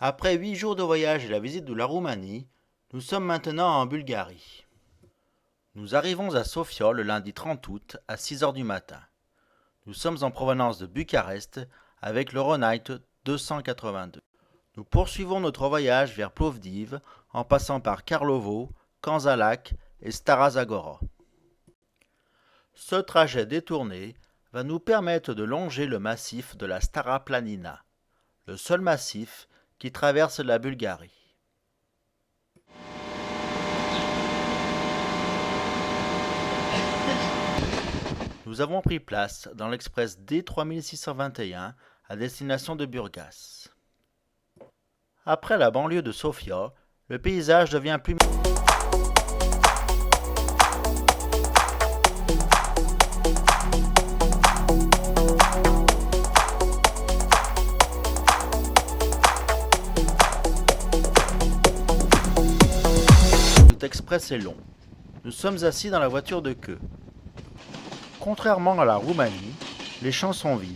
Après 8 jours de voyage et la visite de la Roumanie, nous sommes maintenant en Bulgarie. Nous arrivons à Sofia le lundi 30 août à 6 heures du matin. Nous sommes en provenance de Bucarest avec l'Euronight 282. Nous poursuivons notre voyage vers Plovdiv en passant par Karlovo, Kanzalak et Stara Zagora. Ce trajet détourné va nous permettre de longer le massif de la Stara Planina, le seul massif qui traverse la Bulgarie. Nous avons pris place dans l'express D3621 à destination de Burgas. Après la banlieue de Sofia, le paysage devient plus Cet express est long. Nous sommes assis dans la voiture de queue. Contrairement à la Roumanie, les champs sont vides.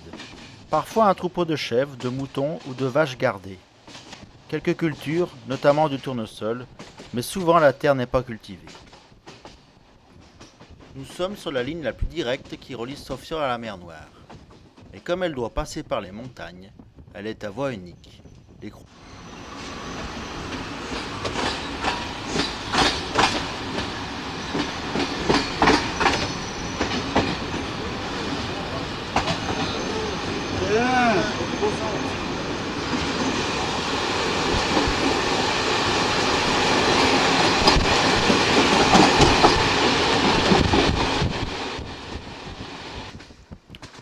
Parfois un troupeau de chèvres, de moutons ou de vaches gardées. Quelques cultures, notamment du tournesol, mais souvent la terre n'est pas cultivée. Nous sommes sur la ligne la plus directe qui relie Sofia à la mer Noire. Et comme elle doit passer par les montagnes, elle est à voie unique.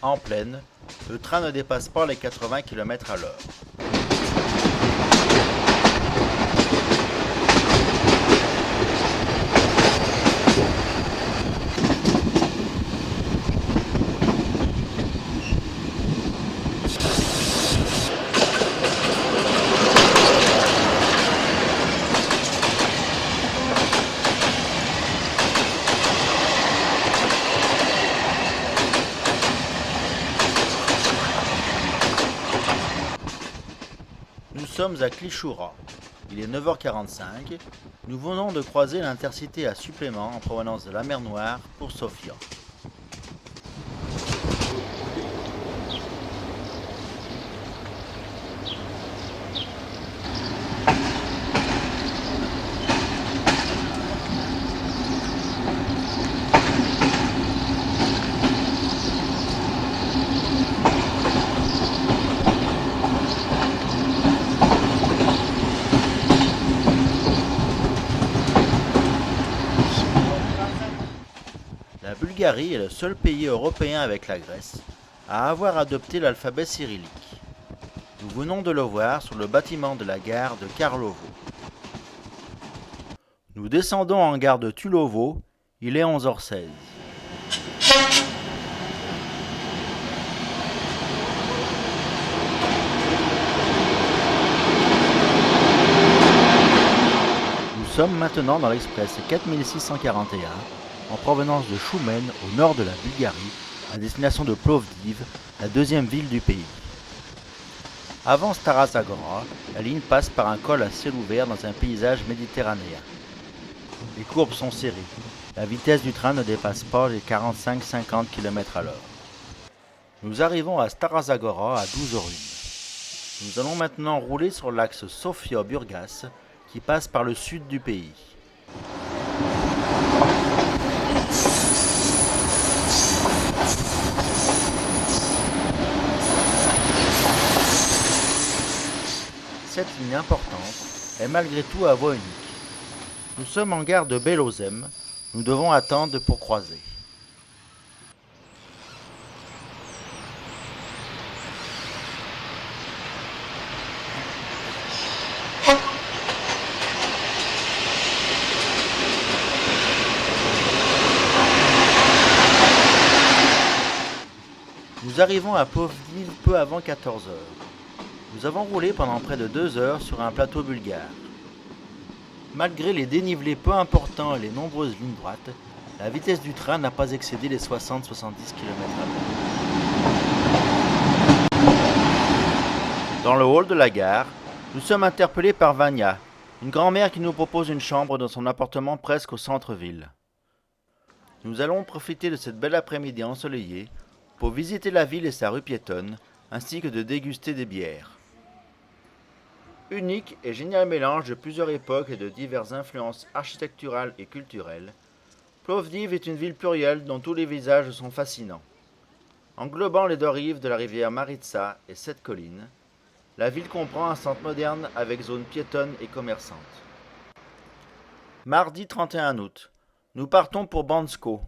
En plaine, le train ne dépasse pas les 80 km/h. Nous sommes à Klishura. Il est 9h45. Nous venons de croiser l'intercité à supplément en provenance de la mer Noire pour Sofia. La Bulgarie est le seul pays européen avec la Grèce à avoir adopté l'alphabet cyrillique. Nous venons de le voir sur le bâtiment de la gare de Karlovo. Nous descendons en gare de Tulovo, il est 11h16. Nous sommes maintenant dans l'express 4641 en provenance de Shumen au nord de la Bulgarie à destination de Plovdiv, la deuxième ville du pays. Avant Stara Zagora, la ligne passe par un col à ciel ouvert dans un paysage méditerranéen. Les courbes sont serrées. La vitesse du train ne dépasse pas les 45-50 km/h. Nous arrivons à Stara Zagora à 12h01. Nous allons maintenant rouler sur l'axe Sofia-Burgas qui passe par le sud du pays. Cette ligne importante est malgré tout à voie unique. Nous sommes en gare de Belozem, nous devons attendre pour croiser. Nous arrivons à Plovdiv peu avant 14h. Nous avons roulé pendant près de 2 heures sur un plateau bulgare. Malgré les dénivelés peu importants et les nombreuses lignes droites, la vitesse du train n'a pas excédé les 60-70 km/h. Dans le hall de la gare, Nous sommes interpellés par Vania, une grand-mère qui nous propose une chambre dans son appartement presque au centre-ville. Nous allons profiter de cette belle après-midi ensoleillée pour visiter la ville et sa rue piétonne, ainsi que de déguster des bières. Unique et génial mélange de plusieurs époques et de diverses influences architecturales et culturelles, Plovdiv est une ville plurielle dont tous les visages sont fascinants. Englobant les deux rives de la rivière Maritsa et 7 collines, la ville comprend un centre moderne avec zones piétonnes et commerçantes. Mardi 31 août, nous partons pour Bansko.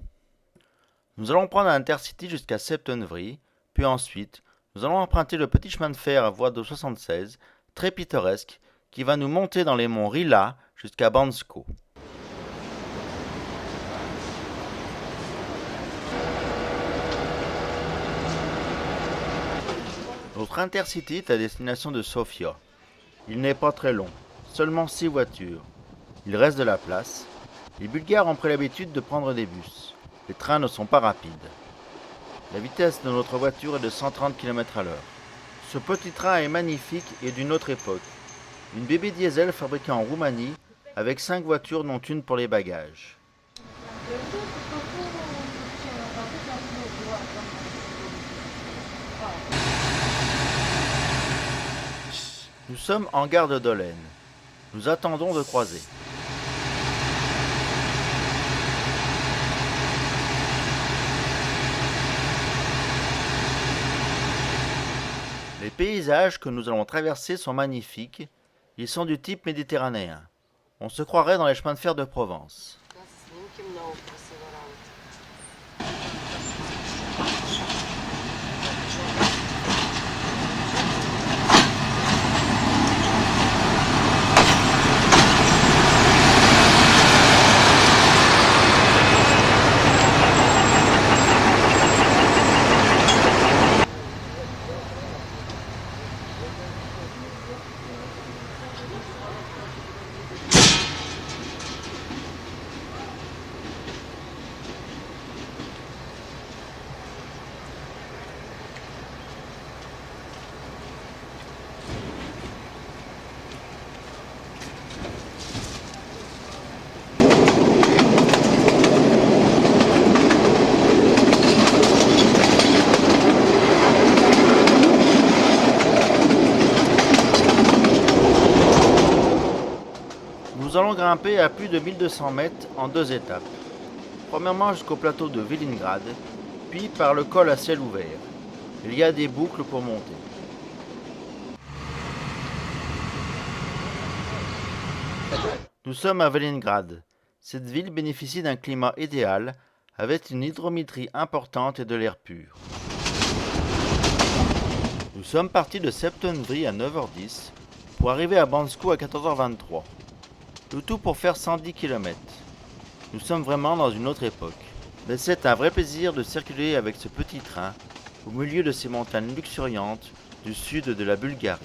Nous allons prendre un Intercity jusqu'à Septemvri, puis ensuite, nous allons emprunter le petit chemin de fer à voie de 76, très pittoresque, qui va nous monter dans les monts Rila jusqu'à Bansko. Notre Intercity est à destination de Sofia. Il n'est pas très long, seulement 6 voitures. Il reste de la place. Les Bulgares ont pris l'habitude de prendre des bus. Les trains ne sont pas rapides. La vitesse de notre voiture est de 130 km/h. Ce petit train est magnifique et d'une autre époque. Une bébé diesel fabriquée en Roumanie avec 5 voitures dont une pour les bagages. Nous sommes en gare de Dollen. Nous attendons de croiser. Les paysages que nous allons traverser sont magnifiques. Ils sont du type méditerranéen. On se croirait dans les chemins de fer de Provence. Nous allons grimper à plus de 1200 mètres en 2 étapes. Premièrement jusqu'au plateau de Vilingrad, puis par le col à ciel ouvert. Il y a des boucles pour monter. Nous sommes à Vilingrad. Cette ville bénéficie d'un climat idéal, avec une hydrométrie importante et de l'air pur. Nous sommes partis de Septemvri à 9h10 pour arriver à Bansko à 14h23. Le tout pour faire 110 km. Nous sommes vraiment dans une autre époque. Mais c'est un vrai plaisir de circuler avec ce petit train au milieu de ces montagnes luxuriantes du sud de la Bulgarie.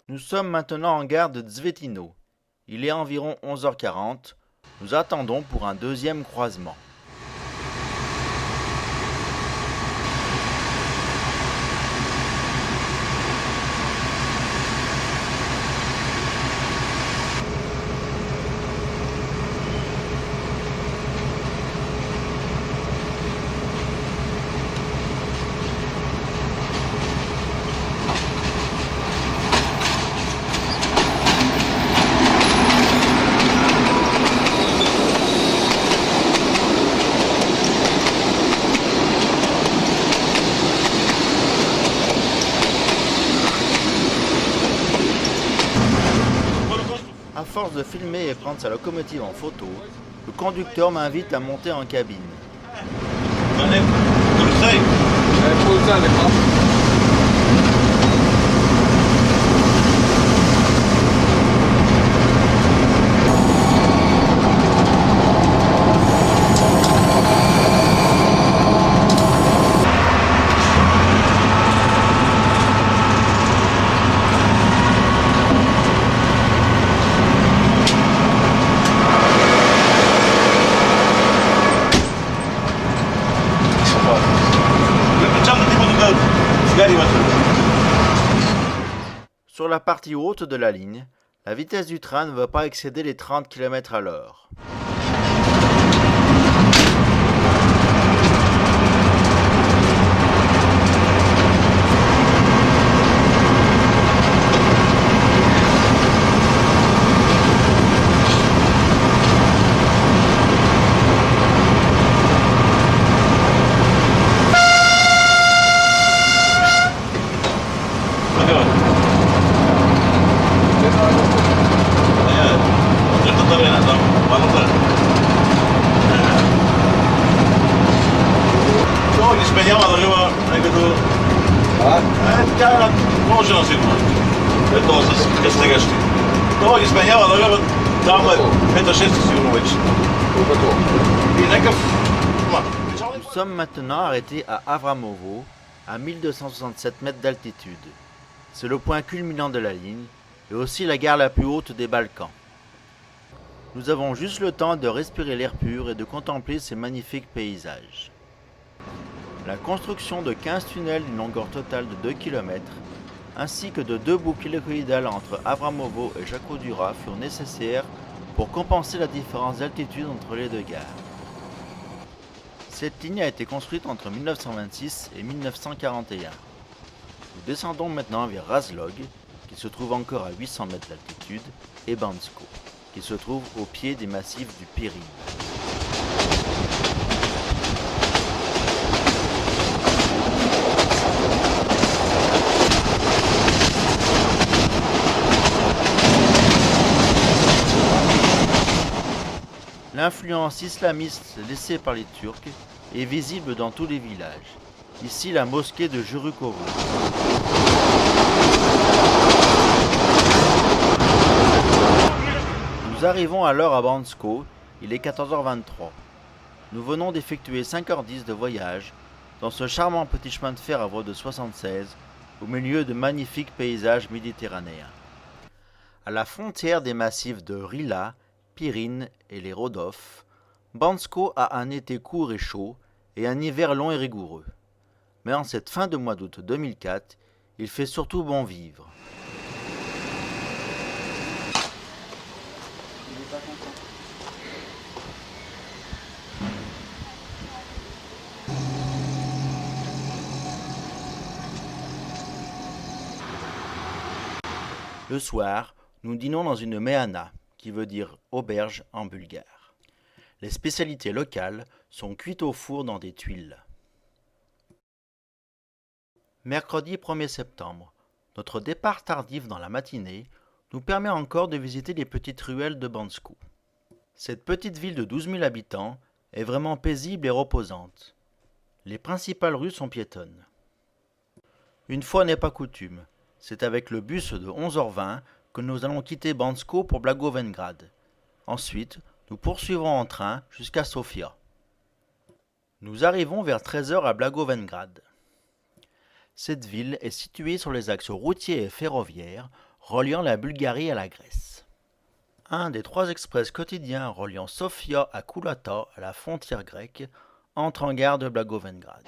Nous sommes maintenant en gare de Zvetino. Il est environ 11h40. Nous attendons pour un deuxième croisement. À force de filmer et prendre sa locomotive en photo, le conducteur m'invite à monter en cabine. Sur la partie haute de la ligne, la vitesse du train ne va pas excéder les 30 km à l'heure. Nous sommes maintenant arrêtés à Avramovo, à 1267 mètres d'altitude. C'est le point culminant de la ligne et aussi la gare la plus haute des Balkans. Nous avons juste le temps de respirer l'air pur et de contempler ces magnifiques paysages. La construction de 15 tunnels d'une longueur totale de 2 km, ainsi que de 2 boucles hélicoïdales entre Avramovo et Jakodura furent nécessaires pour compenser la différence d'altitude entre les deux gares. Cette ligne a été construite entre 1926 et 1941. Nous descendons maintenant vers Razlog, qui se trouve encore à 800 mètres d'altitude, et Bansko, qui se trouve au pied des massifs du Pirin. L'influence islamiste laissée par les Turcs est visible dans tous les villages. Ici, la mosquée de Jurukovo. Nous arrivons alors à Bansko, il est 14h23. Nous venons d'effectuer 5h10 de voyage dans ce charmant petit chemin de fer à voie de 76 au milieu de magnifiques paysages méditerranéens. À la frontière des massifs de Rila, Pirin et les Rhodopes, Bansko a un été court et chaud et un hiver long et rigoureux. Mais en cette fin de mois d'août 2004, il fait surtout bon vivre. Le soir, nous dînons dans une meana, qui veut dire auberge en bulgare. Les spécialités locales sont cuites au four dans des tuiles. Mercredi 1er septembre, notre départ tardif dans la matinée nous permet encore de visiter les petites ruelles de Bansko. Cette petite ville de 12 000 habitants est vraiment paisible et reposante. Les principales rues sont piétonnes. Une fois n'est pas coutume, c'est avec le bus de 11h20 que nous allons quitter Bansko pour Blagoevgrad. Ensuite, nous poursuivrons en train jusqu'à Sofia. Nous arrivons vers 13h à Blagoevgrad. Cette ville est située sur les axes routiers et ferroviaires reliant la Bulgarie à la Grèce. Un des 3 express quotidiens reliant Sofia à Koulata, à la frontière grecque, entre en gare de Blagoevgrad.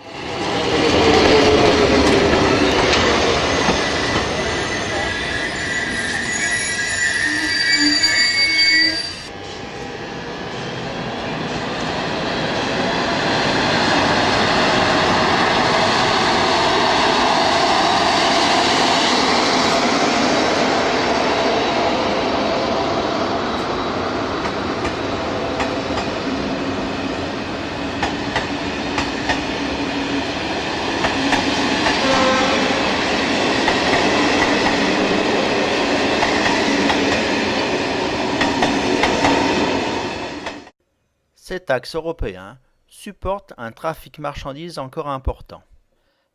Cet axe européen supporte un trafic marchandises encore important.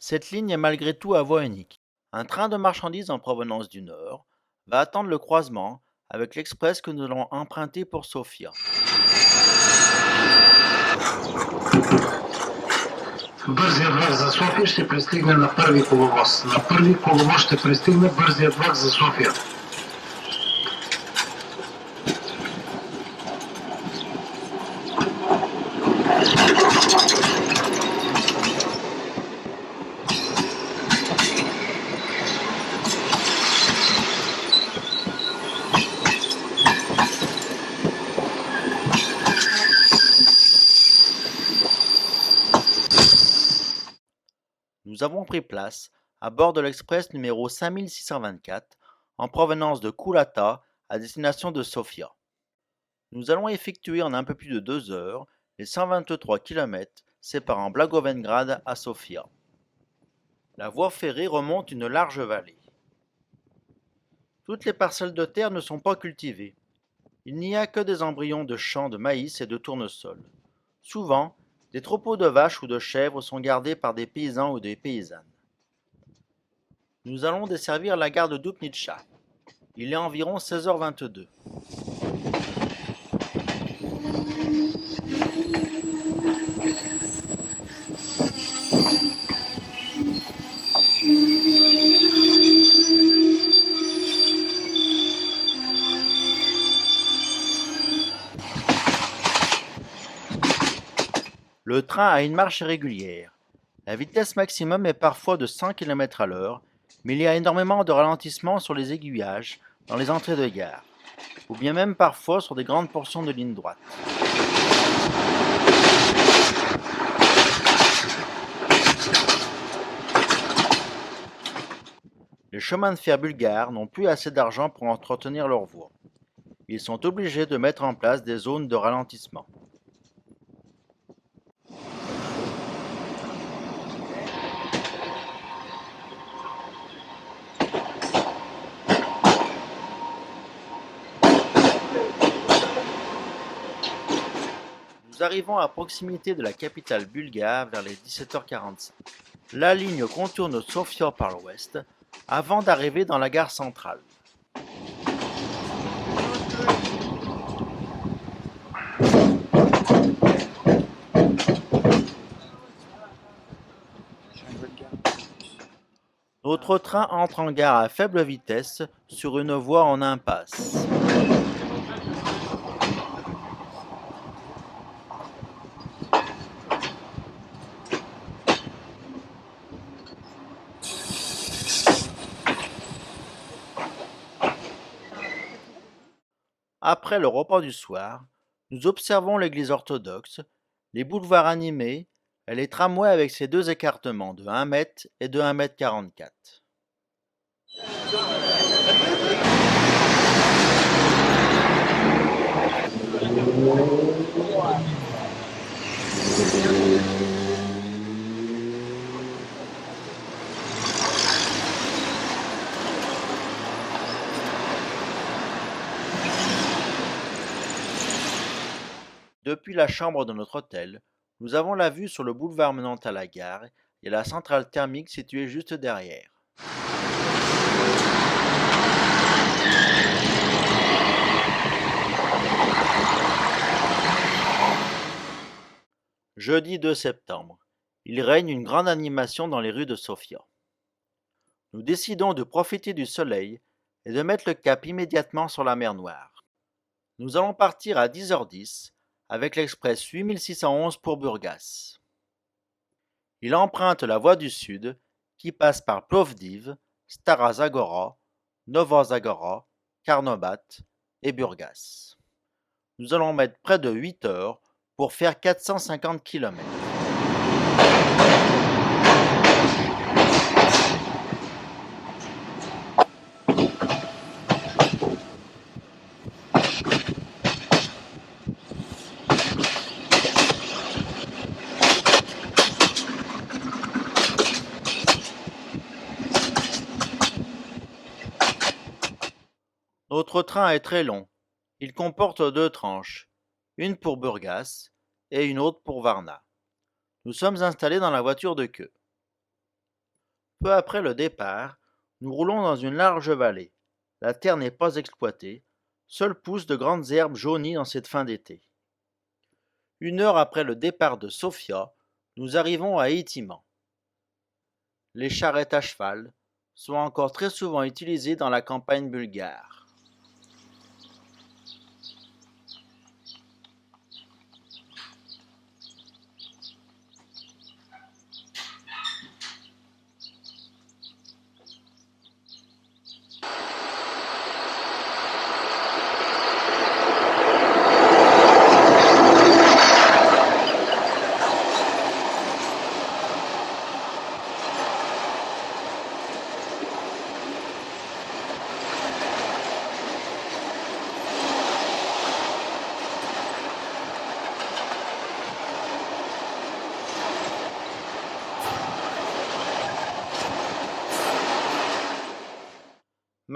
Cette ligne est malgré tout à voie unique. Un train de marchandises en provenance du nord va attendre le croisement avec l'express que nous allons emprunter pour Sofia. Бързия влак за София ще пристигне на първи коловоз. На първи коловоз ще пристигне бързия влак за София. Nous avons pris place à bord de l'express numéro 5624 en provenance de Kulata à destination de Sofia. Nous allons effectuer en un peu plus de 2 heures les 123 km séparant Blagoevgrad à Sofia. La voie ferrée remonte une large vallée. Toutes les parcelles de terre ne sont pas cultivées. Il n'y a que des embryons de champs de maïs et de tournesol. Souvent, des troupeaux de vaches ou de chèvres sont gardés par des paysans ou des paysannes. Nous allons desservir la gare de Dupnitcha. Il est environ 16h22. Le train a une marche régulière. La vitesse maximum est parfois de 100 km à l'heure, mais il y a énormément de ralentissements sur les aiguillages, dans les entrées de gare, ou bien même parfois sur des grandes portions de ligne droite. Les chemins de fer bulgares n'ont plus assez d'argent pour entretenir leur voie. Ils sont obligés de mettre en place des zones de ralentissement. Nous arrivons à proximité de la capitale bulgare vers les 17h45. La ligne contourne Sofia par l'ouest avant d'arriver dans la gare centrale. Notre train entre en gare à faible vitesse sur une voie en impasse. Après le repas du soir, nous observons l'église orthodoxe, les boulevards animés et les tramways avec ses deux écartements de 1 mètre et de 1,44 m. Depuis la chambre de notre hôtel, nous avons la vue sur le boulevard menant à la gare et la centrale thermique située juste derrière. Jeudi 2 septembre. Il règne une grande animation dans les rues de Sofia. Nous décidons de profiter du soleil et de mettre le cap immédiatement sur la mer Noire. Nous allons partir à 10h10 avec l'express 8611 pour Burgas. Il emprunte la voie du sud qui passe par Plovdiv, Stara Zagora, Nova Zagora, Karnobat et Burgas. Nous allons mettre près de 8 heures pour faire 450 km. Notre train est très long. Il comporte 2 tranches, une pour Burgas et une autre pour Varna. Nous sommes installés dans la voiture de queue. Peu après le départ, nous roulons dans une large vallée. La terre n'est pas exploitée, seules poussent de grandes herbes jaunies dans cette fin d'été. 1 heure après le départ de Sofia, nous arrivons à Itiman. Les charrettes à cheval sont encore très souvent utilisées dans la campagne bulgare.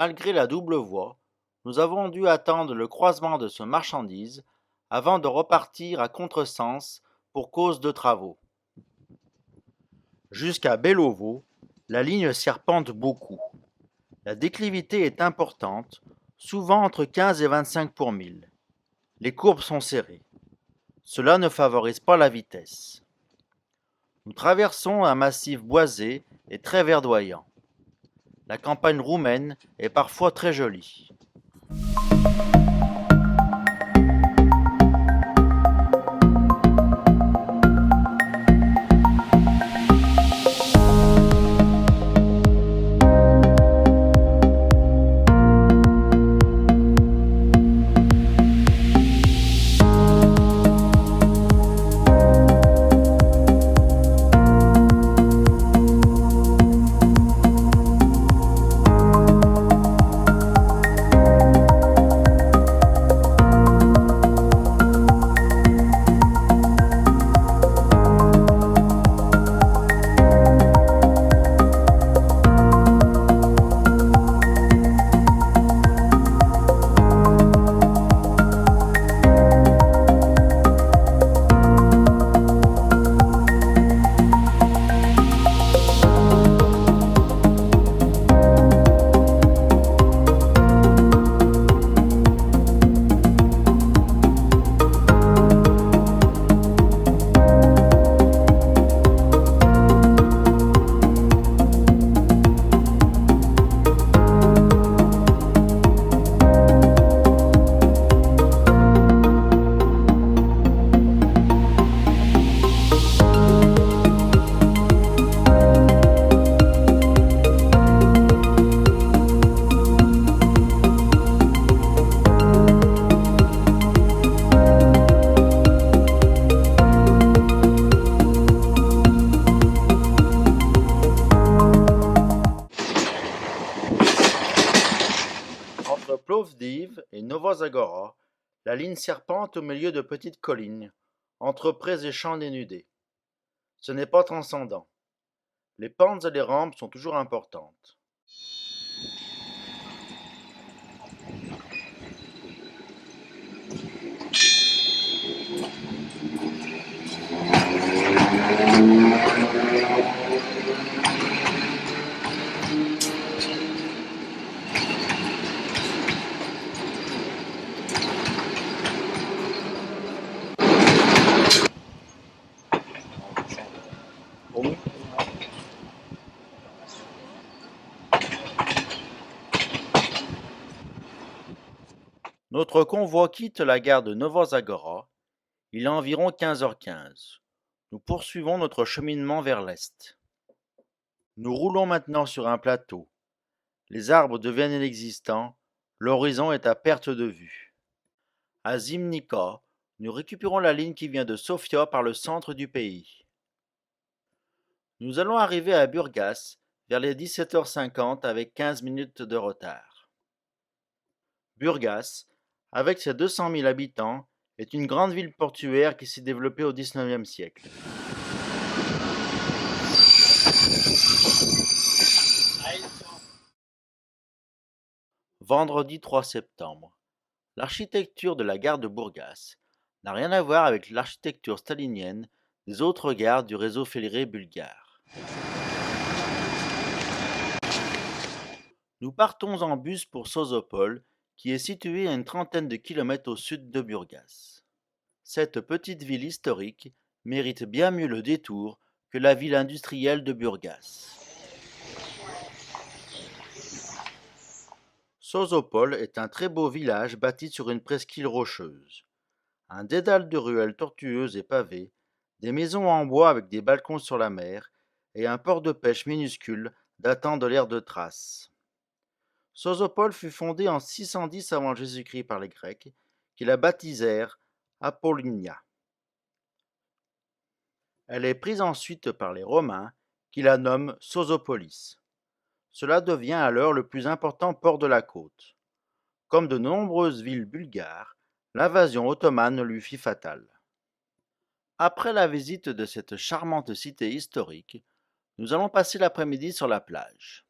Malgré la double voie, nous avons dû attendre le croisement de ce marchandise avant de repartir à contresens pour cause de travaux. Jusqu'à Belovo, la ligne serpente beaucoup. La déclivité est importante, souvent entre 15 et 25 pour 1000. Les courbes sont serrées. Cela ne favorise pas la vitesse. Nous traversons un massif boisé et très verdoyant. La campagne roumaine est parfois très jolie. Entre Plovdiv et Nova Zagora, la ligne serpente au milieu de petites collines, entre prés et champs dénudés. Ce n'est pas transcendant. Les pentes et les rampes sont toujours importantes. Notre convoi quitte la gare de Nova Zagora. Il est environ 15h15. Nous poursuivons notre cheminement vers l'est. Nous roulons maintenant sur un plateau. Les arbres deviennent inexistants. L'horizon est à perte de vue. À Zimnica, nous récupérons la ligne qui vient de Sofia par le centre du pays. Nous allons arriver à Burgas vers les 17h50 avec 15 minutes de retard. Burgas, avec ses 200 000 habitants, est une grande ville portuaire qui s'est développée au XIXe siècle. Vendredi 3 septembre. L'architecture de la gare de Burgas n'a rien à voir avec l'architecture stalinienne des autres gares du réseau ferré bulgare. Nous partons en bus pour Sozopol, qui est située à une trentaine de kilomètres au sud de Burgas. Cette petite ville historique mérite bien mieux le détour que la ville industrielle de Burgas. Sozopol est un très beau village bâti sur une presqu'île rocheuse. Un dédale de ruelles tortueuses et pavées, des maisons en bois avec des balcons sur la mer et un port de pêche minuscule datant de l'ère de Thrace. Sozopol fut fondée en 610 avant Jésus-Christ par les Grecs, qui la baptisèrent Apollinia. Elle est prise ensuite par les Romains, qui la nomment Sozopolis. Cela devient alors le plus important port de la côte. Comme de nombreuses villes bulgares, l'invasion ottomane lui fit fatale. Après la visite de cette charmante cité historique, nous allons passer l'après-midi sur la plage.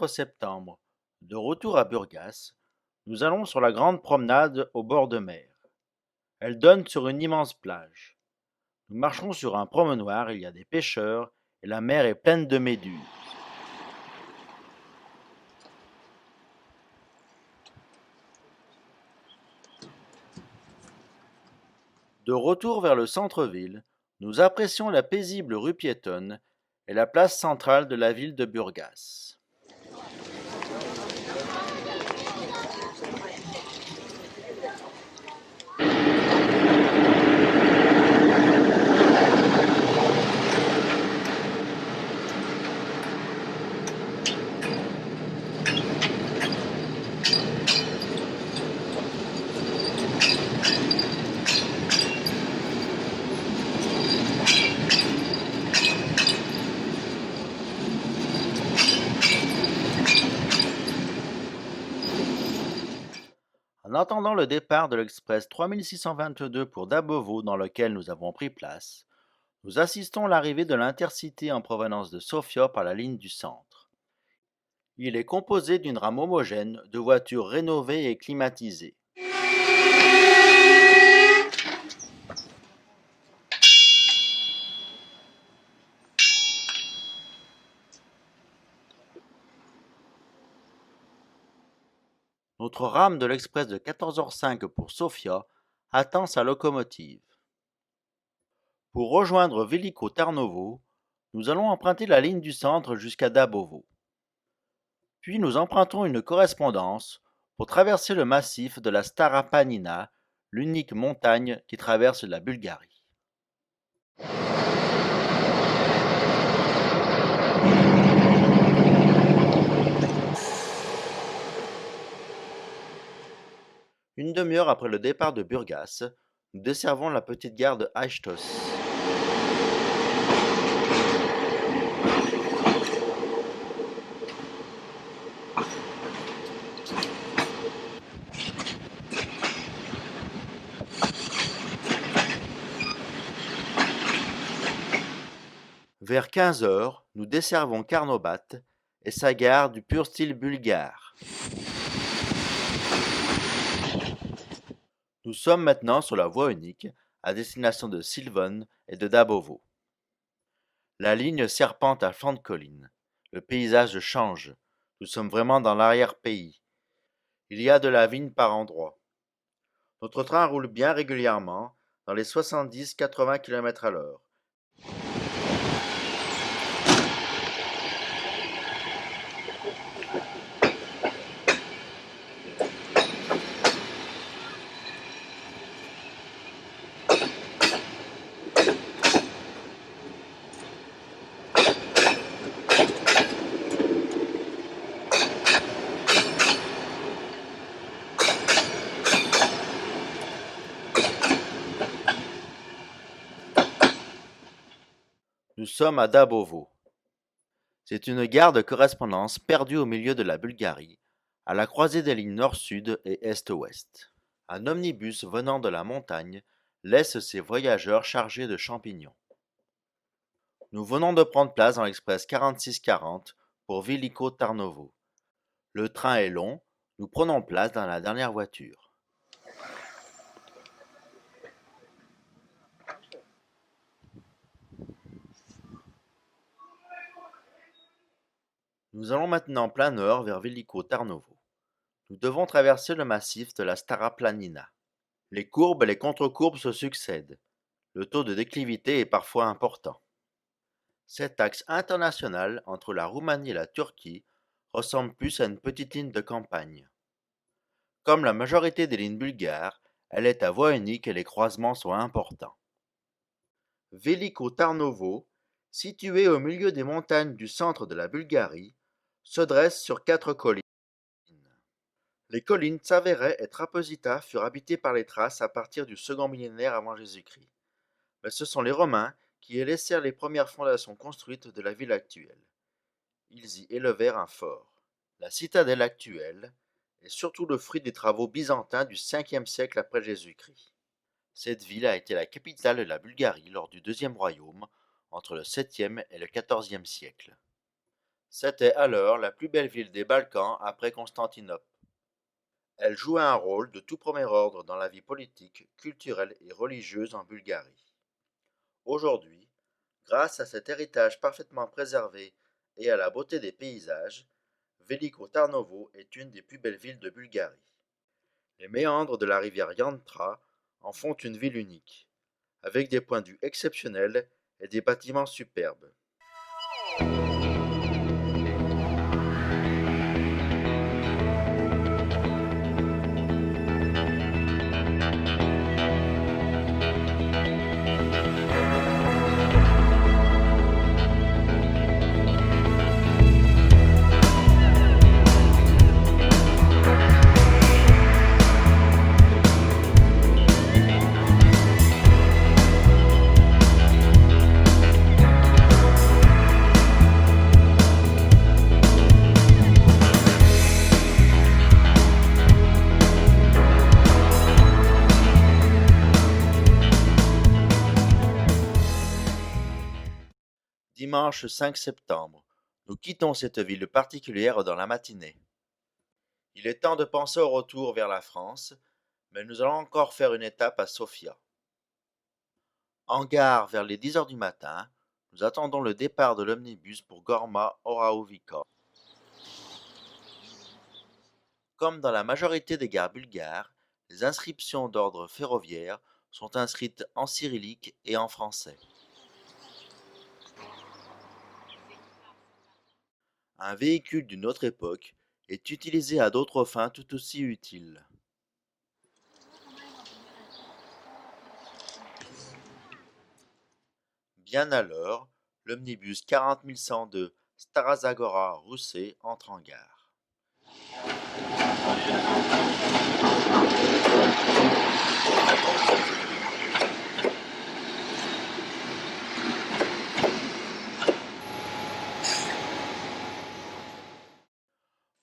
4 septembre, de retour à Burgas, nous allons sur la grande promenade au bord de mer. Elle donne sur une immense plage. Nous marchons sur un promenoir, il y a des pêcheurs et la mer est pleine de méduses. De retour vers le centre-ville, nous apprécions la paisible rue piétonne et la place centrale de la ville de Burgas. En attendant le départ de l'express 3622 pour Dabovo dans lequel nous avons pris place, nous assistons à l'arrivée de l'Intercité en provenance de Sofia par la ligne du centre. Il est composé d'une rame homogène de voitures rénovées et climatisées. Notre rame de l'express de 14h05 pour Sofia attend sa locomotive. Pour rejoindre Veliko Tarnovo, nous allons emprunter la ligne du centre jusqu'à Dabovo. Puis nous empruntons une correspondance pour traverser le massif de la Stara Planina, l'unique montagne qui traverse la Bulgarie. Une demi-heure après le départ de Burgas, nous desservons la petite gare de Aistos. Vers 15 heures, nous desservons Karnobat et sa gare du pur style bulgare. Nous sommes maintenant sur la voie unique à destination de Silvan et de Dabovo. La ligne serpente à flanc de colline. Le paysage change. Nous sommes vraiment dans l'arrière-pays. Il y a de la vigne par endroits. Notre train roule bien régulièrement dans les 70-80 km/h. Nous sommes à Dabovo. C'est une gare de correspondance perdue au milieu de la Bulgarie, à la croisée des lignes nord-sud et est-ouest. Un omnibus venant de la montagne laisse ses voyageurs chargés de champignons. Nous venons de prendre place dans l'express 4640 pour Veliko Tarnovo. Le train est long, nous prenons place dans la dernière voiture. Nous allons maintenant plein nord vers Veliko Tarnovo. Nous devons traverser le massif de la Stara Planina. Les courbes et les contre-courbes se succèdent. Le taux de déclivité est parfois important. Cet axe international entre la Roumanie et la Turquie ressemble plus à une petite ligne de campagne. Comme la majorité des lignes bulgares, elle est à voie unique et les croisements sont importants. Veliko Tarnovo, situé au milieu des montagnes du centre de la Bulgarie, se dresse sur 4 collines. Les collines Tsaverai et Trapezita furent habitées par les Thraces à partir du second millénaire avant Jésus-Christ. Mais ce sont les Romains qui y laissèrent les premières fondations construites de la ville actuelle. Ils y élevèrent un fort. La citadelle actuelle est surtout le fruit des travaux byzantins du 5e siècle après Jésus-Christ. Cette ville a été la capitale de la Bulgarie lors du Deuxième Royaume, entre le 7e et le 14e siècle. C'était alors la plus belle ville des Balkans après Constantinople. Elle jouait un rôle de tout premier ordre dans la vie politique, culturelle et religieuse en Bulgarie. Aujourd'hui, grâce à cet héritage parfaitement préservé et à la beauté des paysages, Veliko Tarnovo est une des plus belles villes de Bulgarie. Les méandres de la rivière Yantra en font une ville unique, avec des points de vue exceptionnels et des bâtiments superbes. Dimanche 5 septembre, nous quittons cette ville particulière dans la matinée. Il est temps de penser au retour vers la France, mais nous allons encore faire une étape à Sofia. En gare vers les 10 heures du matin, nous attendons le départ de l'omnibus pour Gorma Oraovica. Comme dans la majorité des gares bulgares, les inscriptions d'ordre ferroviaire sont inscrites en cyrillique et en français. Un véhicule d'une autre époque est utilisé à d'autres fins tout aussi utiles. Bien alors, l'omnibus 40102 Stara Zagora-Russell entre en gare.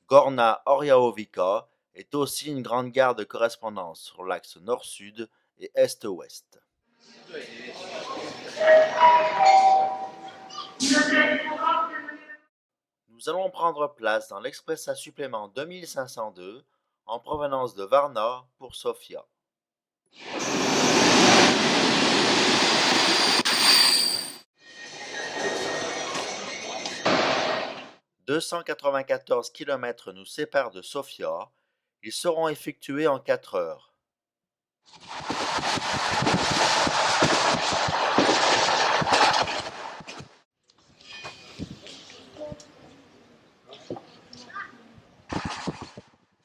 Gorna Orjahovica est aussi une grande gare de correspondance sur l'axe nord-sud et est-ouest. Nous allons prendre place dans l'Express à supplément 2502 en provenance de Varna pour Sofia. « 294 km nous séparent de Sofia, ils seront effectués en 4 heures.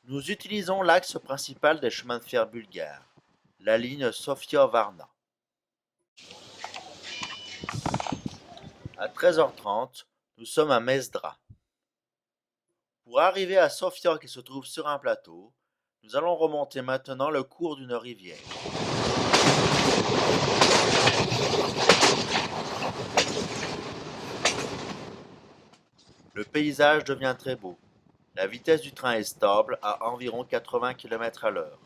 Nous utilisons l'axe principal des chemins de fer bulgares, la ligne Sofia-Varna. À 13h30, nous sommes à Mezdra. Pour arriver à Sofia qui se trouve sur un plateau, nous allons remonter maintenant le cours d'une rivière. Le paysage devient très beau. La vitesse du train est stable à environ 80 km à l'heure.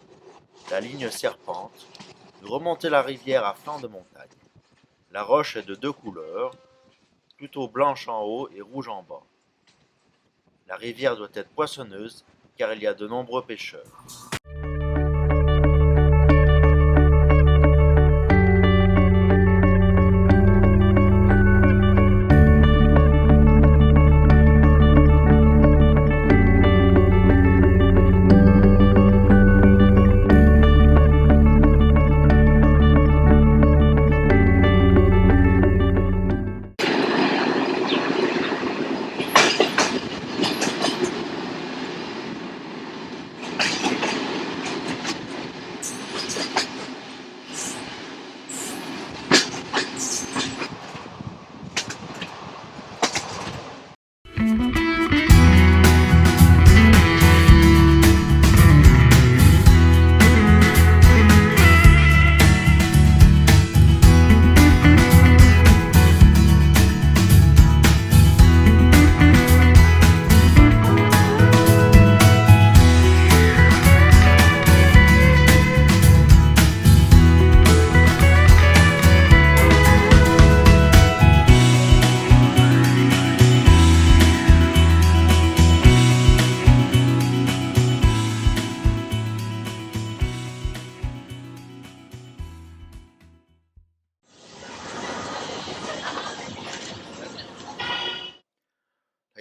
La ligne serpente. Nous remontons la rivière à flanc de montagne. La roche est de 2 couleurs, plutôt blanche en haut et rouge en bas. La rivière doit être poissonneuse car il y a de nombreux pêcheurs.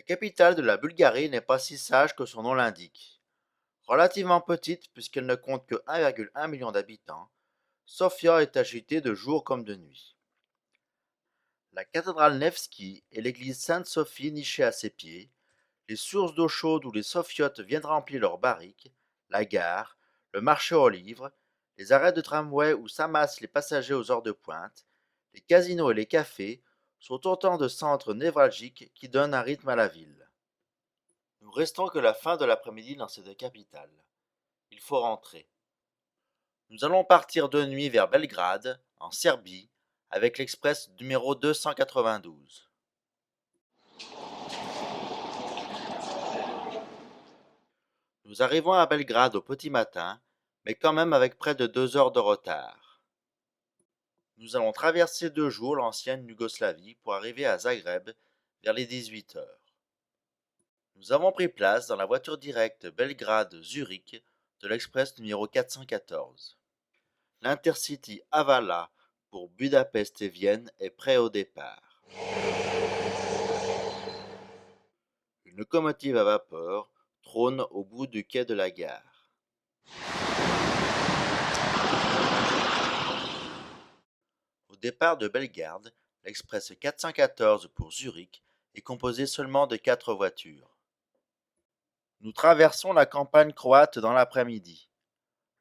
capitale de la Bulgarie n'est pas si sage que son nom l'indique. Relativement petite puisqu'elle ne compte que 1,1 million d'habitants, Sofia est agitée de jour comme de nuit. La cathédrale Nevski et l'église Sainte-Sophie nichée à ses pieds, les sources d'eau chaude où les Sophiotes viennent remplir leurs barriques, la gare, le marché aux livres, les arrêts de tramway où s'amassent les passagers aux heures de pointe, les casinos et les cafés sont autant de centres névralgiques qui donnent un rythme à la ville. Nous restons que la fin de l'après-midi dans cette capitale. Il faut rentrer. Nous allons partir de nuit vers Belgrade, en Serbie, avec l'express numéro 292. Nous arrivons à Belgrade au petit matin, mais quand même avec près de 2 heures de retard. Nous allons traverser 2 jours l'ancienne Yougoslavie pour arriver à Zagreb vers les 18 heures. Nous avons pris place dans la voiture directe Belgrade-Zurich de l'express numéro 414. L'Intercity Avala pour Budapest et Vienne est prêt au départ. Une locomotive à vapeur trône au bout du quai de la gare. Au départ de Belgrade, l'express 414 pour Zurich est composé seulement de 4 voitures. Nous traversons la campagne croate dans l'après-midi.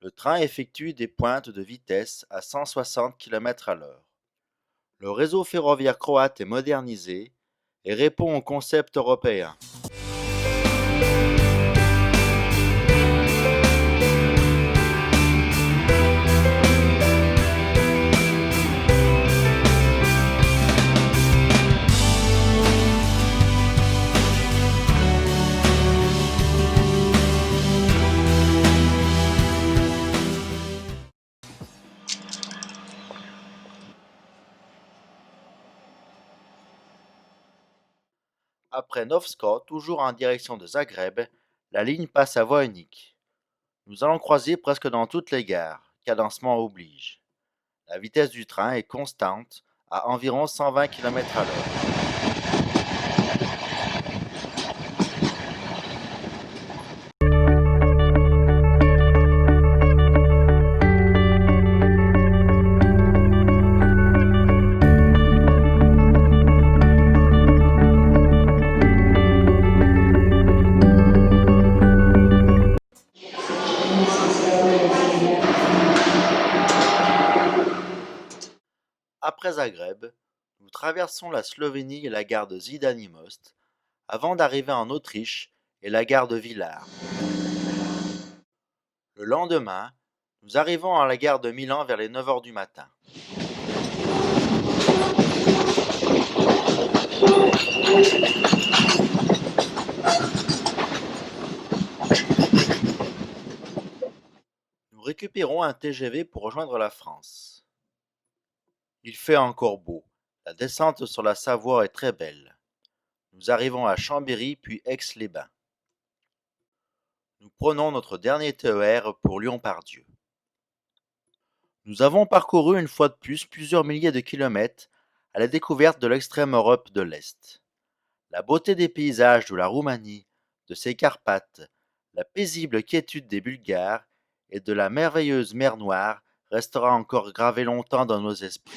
Le train effectue des pointes de vitesse à 160 km/h. Le réseau ferroviaire croate est modernisé et répond au concept européen. Après Novsko, toujours en direction de Zagreb, la ligne passe à Vojnik. Nous allons croiser presque dans toutes les gares, cadencement oblige. La vitesse du train est constante à environ 120 km/h. Après Zagreb, nous traversons la Slovénie et la gare de Zidani Most, avant d'arriver en Autriche et la gare de Villars. Le lendemain, nous arrivons à la gare de Milan vers les 9 heures du matin. Nous récupérons un TGV pour rejoindre la France. Il fait encore beau, la descente sur la Savoie est très belle. Nous arrivons à Chambéry puis Aix-les-Bains. Nous prenons notre dernier TER pour Lyon-Part-Dieu. Nous avons parcouru une fois de plus plusieurs milliers de kilomètres à la découverte de l'extrême Europe de l'Est. La beauté des paysages de la Roumanie, de ses Carpates, la paisible quiétude des Bulgares et de la merveilleuse mer Noire restera encore gravée longtemps dans nos esprits.